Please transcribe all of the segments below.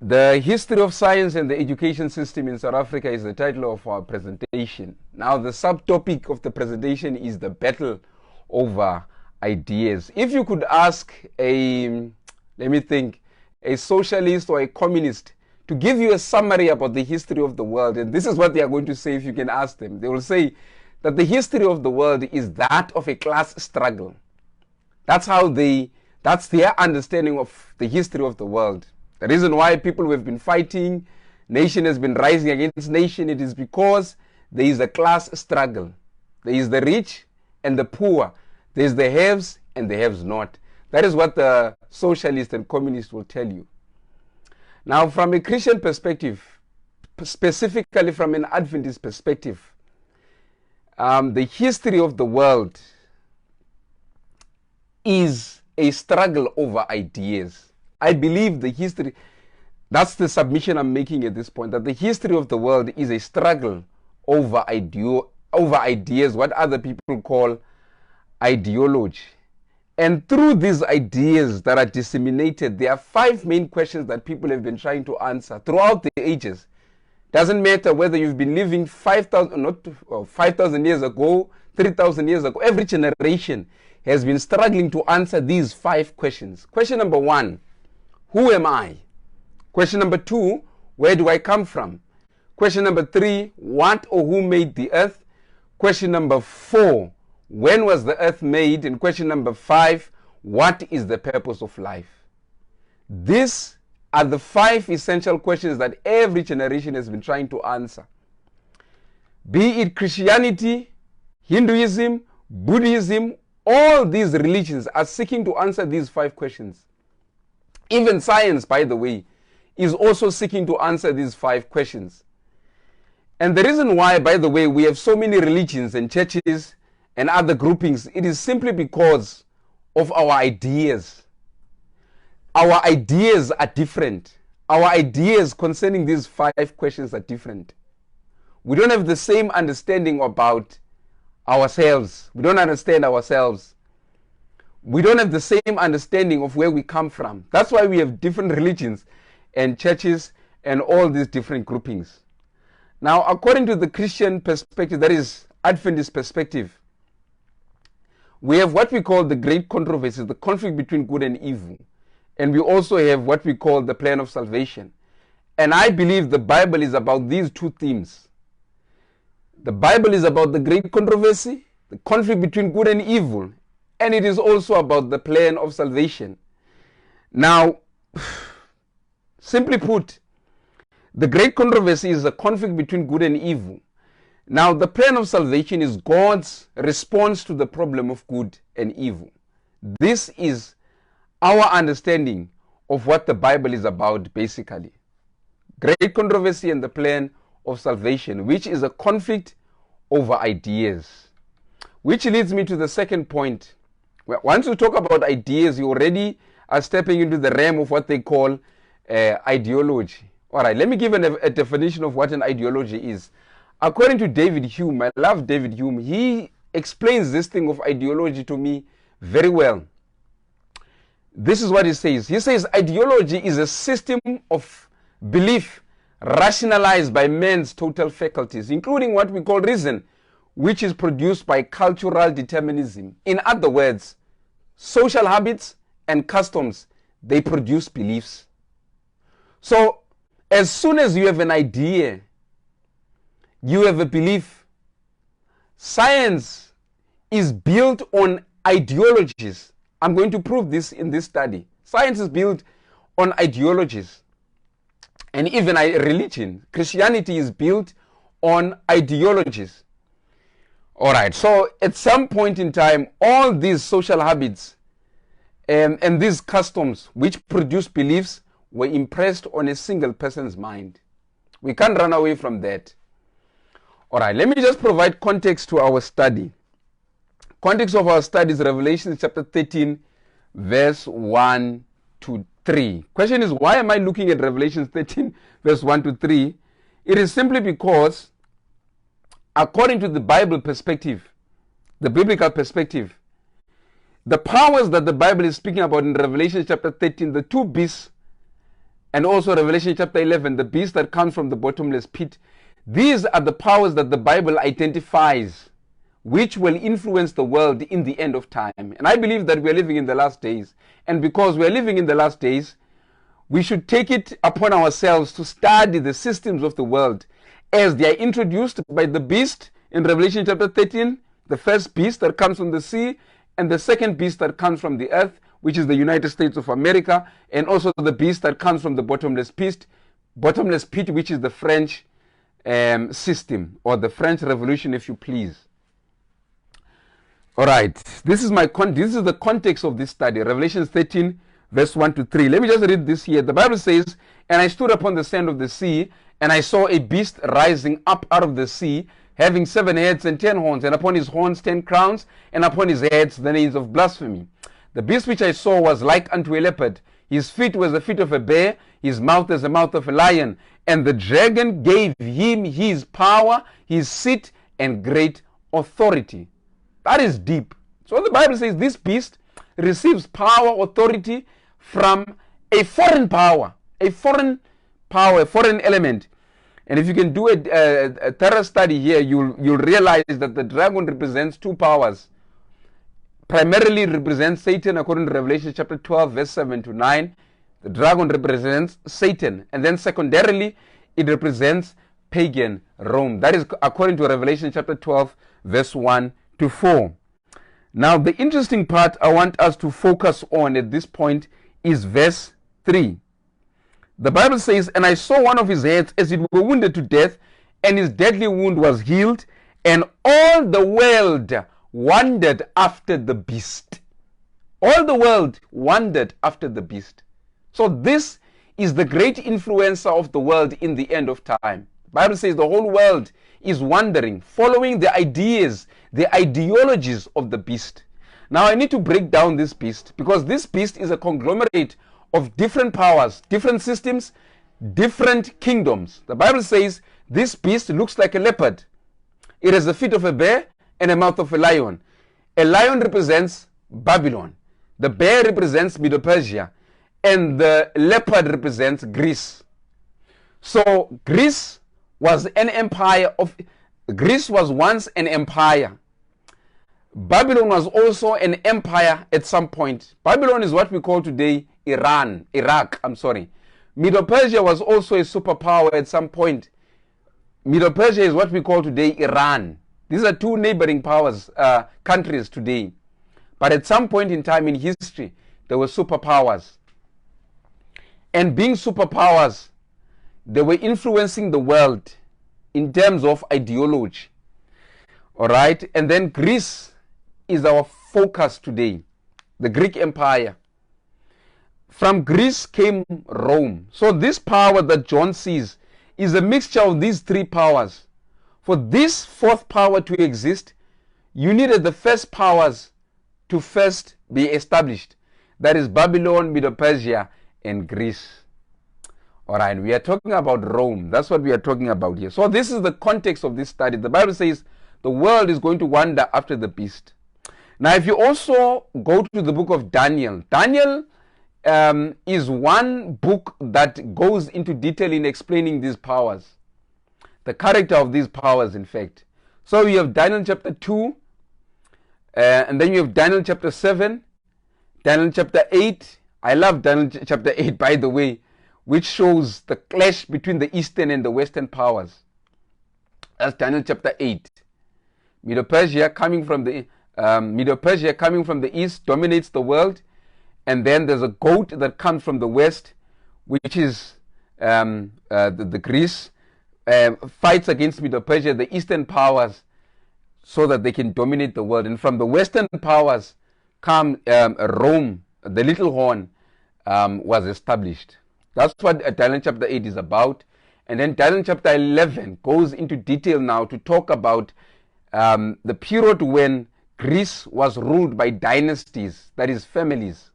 The history of science and the education system in South Africa is the title of our presentation. Now, the subtopic of the presentation is the battle over ideas. If you could ask a socialist or a communist to give you a summary about the history of the world, and this is what they are going to say if you can ask them. They will say that the history of the world is that of a class struggle. That's their understanding of the history of the world. The reason why people have been fighting, nation has been rising against nation, it is because there is a class struggle. There is the rich and the poor. There is the haves and the haves not. That is what the socialist and communist will tell you. Now, from a Christian perspective, specifically from an Adventist perspective, the history of the world is a struggle over ideas. I believe the history, that's the submission I'm making at this point, that the history of the world is a struggle over ideas, what other people call ideology. And through these ideas that are disseminated, there are 5 main questions that people have been trying to answer throughout the ages. Doesn't matter whether you've been living 5,000 years ago, 3,000 years ago, every generation has been struggling to answer these 5 questions. Question number 1, who am I? Question number 2, where do I come from? Question number 3, what or who made the earth? Question number 4, when was the earth made? And question number 5, what is the purpose of life? These are the 5 essential questions that every generation has been trying to answer. Be it Christianity, Hinduism, Buddhism, all these religions are seeking to answer these 5 questions. Even science, by the way, is also seeking to answer these 5 questions. And the reason why, by the way, we have so many religions and churches and other groupings, it is simply because of our ideas. Our ideas are different. Our ideas concerning these 5 questions are different. We don't have the same understanding about ourselves. We don't understand ourselves. We don't have the same understanding of where we come from. That's why we have different religions and churches and all these different groupings. Now, according to the Christian perspective, that is Adventist perspective, we have what we call the great controversy, the conflict between good and evil. And we also have what we call the plan of salvation. And I believe the Bible is about these 2 themes. The Bible is about the great controversy, the conflict between good and evil, and it is also about the plan of salvation. Now, simply put, the great controversy is a conflict between good and evil. Now, the plan of salvation is God's response to the problem of good and evil. This is our understanding of what the Bible is about, basically. Great controversy and the plan of salvation, which is a conflict over ideas. Which leads me to the second point. Once you talk about ideas, you already are stepping into the realm of what they call ideology. All right, let me give a definition of what an ideology is. According to David Hume, I love David Hume, he explains this thing of ideology to me very well. This is what he says. He says ideology is a system of belief rationalized by man's total faculties, including what we call reason, which is produced by cultural determinism. In other words, social habits and customs, they produce beliefs. So, as soon as you have an idea, you have a belief. Science is built on ideologies. I'm going to prove this in this study. Science is built on ideologies. And even religion, Christianity is built on ideologies. All right, so at some point in time, all these social habits and these customs which produce beliefs were impressed on a single person's mind. We can't run away from that. All right, let me just provide context to our study. Context of our study is Revelation chapter 13, verse 1 to 3. Question is, why am I looking at Revelation 13, verse 1 to 3? It is simply because, according to the Bible perspective, the biblical perspective, the powers that the Bible is speaking about in Revelation chapter 13, the 2 beasts and also Revelation chapter 11, the beast that comes from the bottomless pit. These are the powers that the Bible identifies, which will influence the world in the end of time. And I believe that we are living in the last days. And because we are living in the last days, we should take it upon ourselves to study the systems of the world as they are introduced by the beast in Revelation chapter 13, the first beast that comes from the sea, and the second beast that comes from the earth, which is the United States of America, and also the beast that comes from the bottomless pit, which is the French system, or the French Revolution, if you please. All right, this is the context of this study, Revelation 13, verse 1 to 3. Let me just read this here. The Bible says, "And I stood upon the sand of the sea, and I saw a beast rising up out of the sea, having 7 heads and 10 horns, and upon his horns 10 crowns, and upon his heads the names of blasphemy. The beast which I saw was like unto a leopard. His feet were the feet of a bear, his mouth as the mouth of a lion. And the dragon gave him his power, his seat, and great authority." That is deep. So the Bible says this beast receives power, authority from a foreign power, a foreign element. And if you can do a thorough study here, you'll realize that the dragon represents two powers. Primarily represents Satan, according to Revelation chapter 12, verse 7 to 9. The dragon represents Satan. And then secondarily, it represents pagan Rome. That is according to Revelation chapter 12, verse 1 to 4. Now, the interesting part I want us to focus on at this point is verse 3. The Bible says, "And I saw one of his heads as it were wounded to death, and his deadly wound was healed, and all the world wondered after the beast." All the world wondered after the beast. So this is the great influencer of the world in the end of time. The Bible says the whole world is wondering, following the ideas, the ideologies of the beast. Now I need to break down this beast, because this beast is a conglomerate of different powers, different systems, different kingdoms. The Bible says this beast looks like a leopard. It has the feet of a bear and a mouth of a lion. A lion represents Babylon. The bear represents Medo-Persia. And the leopard represents Greece. So Greece was once an empire. Babylon was also an empire at some point. Babylon is what we call today Iraq. Medo-Persia was also a superpower at some point. Medo-Persia is what we call today Iran. These are two neighboring countries today. But at some point in time in history, there were superpowers. And being superpowers, they were influencing the world in terms of ideology. All right? And then Greece is our focus today, the Greek Empire. From Greece came Rome. So this power that John sees is a mixture of these three powers. For this fourth power to exist, you needed the first powers to first be established. That is Babylon, Medo-Persia, and Greece. All right, we are talking about Rome. That's what we are talking about here. So this is the context of this study. The Bible says the world is going to wander after the beast. Now, if you also go to the book of Daniel, Daniel is one book that goes into detail in explaining these powers, the character of these powers, in fact. So you have Daniel chapter 2, and then you have Daniel chapter 7, Daniel chapter 8. I love Daniel chapter 8, by the way, which shows the clash between the Eastern and the Western powers. That's Daniel chapter 8. Medo-Persia coming from the east dominates the world, and then there's a goat that comes from the west, which is the Greece, fights against Medo-Persia, the Eastern powers, so that they can dominate the world. And from the Western powers come Rome, the little horn, was established. That's what Daniel chapter 8 is about. And then Daniel chapter 11 goes into detail now to talk about the period when Greece was ruled by dynasties, that is families.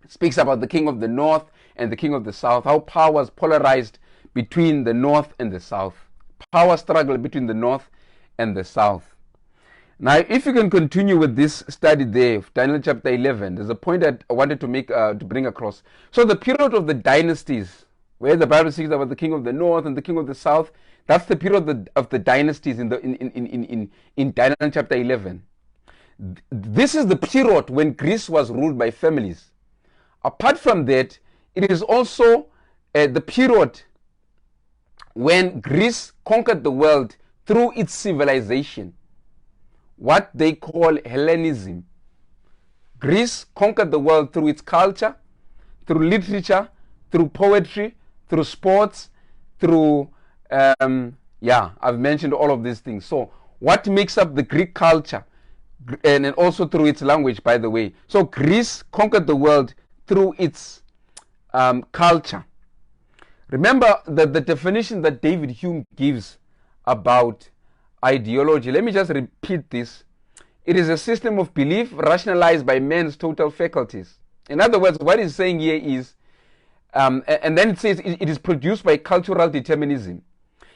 It speaks about the king of the north and the king of the south, how power was polarized between the north and the south. Power struggle between the north and the south. Now, if you can continue with this study there, Daniel chapter 11, there's a point that I wanted to make, to bring across. So the period of the dynasties, where the Bible speaks about the king of the north and the king of the south, that's the period of the dynasties in Daniel chapter 11. This is the period when Greece was ruled by families. Apart from that, it is also the period when Greece conquered the world through its civilization, what they call Hellenism. Greece conquered the world through its culture, through literature, through poetry, through sports, through, I've mentioned all of these things. So what makes up the Greek culture, and also through its language, by the way. So Greece conquered the world through its culture. Remember the definition that David Hume gives about ideology. Let me just repeat this. It is a system of belief rationalized by man's total faculties. In other words, what he's saying here is, and then it says it is produced by cultural determinism.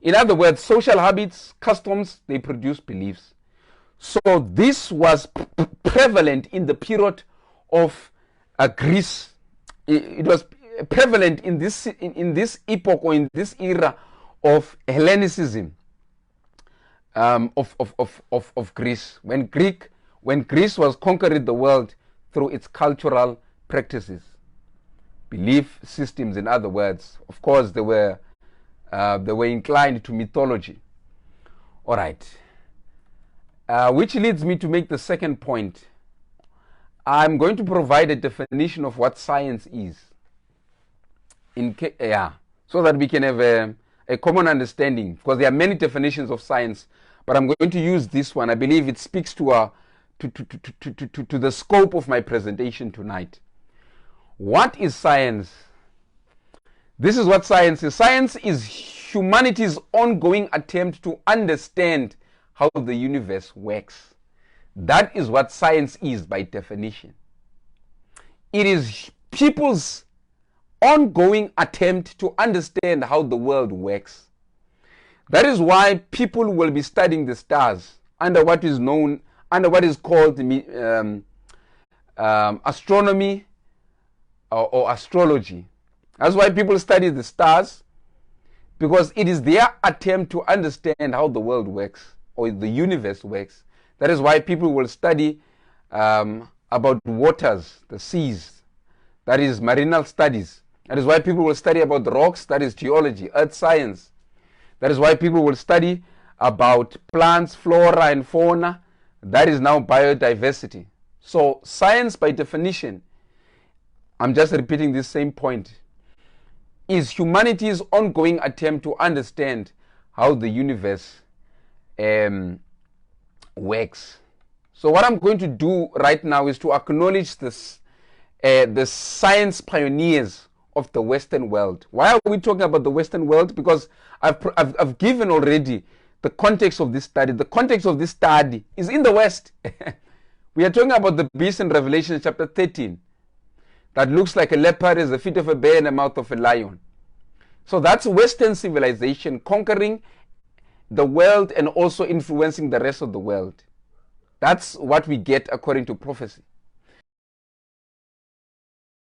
In other words, social habits, customs, they produce beliefs. So this was prevalent in the period of Greece. It was prevalent in this epoch, or in this era of Hellenicism of Greece. When Greece was conquering the world through its cultural practices, belief systems, in other words. Of course, they were inclined to mythology. All right. Which leads me to make the second point. I'm going to provide a definition of what science is, so that we can have a common understanding, because there are many definitions of science, but I'm going to use this one. I believe it speaks to the scope of my presentation tonight. What is science? This is what science is. Science is humanity's ongoing attempt to understand how the universe works. That is what science is by definition. It is people's ongoing attempt to understand how the world works. That is why people will be studying the stars under what is called astronomy or astrology. That's why people study the stars, because it is their attempt to understand how the world works, or the universe works. That is why people will study about waters, the seas, that is marinal studies. That is why people will study about rocks, that is geology, earth science. That is why people will study about plants, flora and fauna, that is now biodiversity. So science by definition, I'm just repeating this same point, is humanity's ongoing attempt to understand how the universe works. So what I'm going to do right now is to acknowledge this, the science pioneers of the Western world. Why are we talking about the Western world? Because I've given already the context of this study. The context of this study is in the West. We are talking about the beast in Revelation chapter 13 that looks like a leopard, has the feet of a bear and the mouth of a lion. So that's Western civilization conquering the world and also influencing the rest of the world. That's what we get according to prophecy.